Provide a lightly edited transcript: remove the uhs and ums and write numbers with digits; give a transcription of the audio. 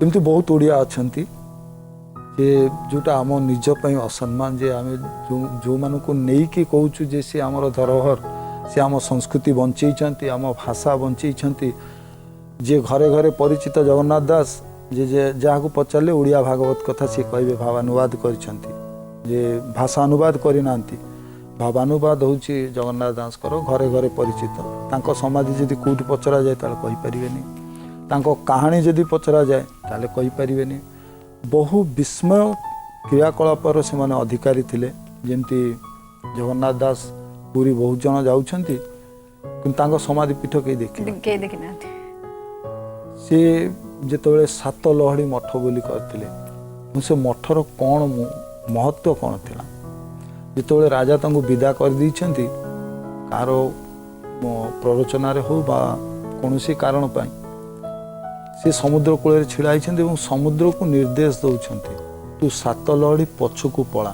एमती बहुत ओडिया अच्छा जे जोटा आम निजपाई असम्मान जे आम जो मान को नहीं कि कहूँ जे सी आमर धरोहर सी आम संस्कृति बंचई आम भाषा बंचई जे घरे घरे परिचित जगन्नाथ दास जे जहाँ को पचारे ओडिया भागवत कथा सी कहे भावानुवाद कर भाषा अनुवाद करना भावानुवाद हूँ जगन्नाथ दास घरे घरे परिचित तांको समाधि जदि कौटी पचरा जाए कहींपारे तांको कहानी जदि पचरा जाए ताले कहींपारे बहु विस्मय क्रियाकलापर से माने अधिकारी थिले जेमती जगन्नाथ दास पूरी बहुत जन जाउछंती किंतु समाधि पीठ कहीं देखना सी जिते सात लहड़ी मठ बोली करते से मठर कौन महत्व कौन थिला जिते राजा तांको विदा कर देइछंती कार प्ररोचन हो बा कौनसी कारण पाई से समुद्र कूल छिड़ा समुद्र को निर्देश दौरान तू सात लहड़ी पछकू पला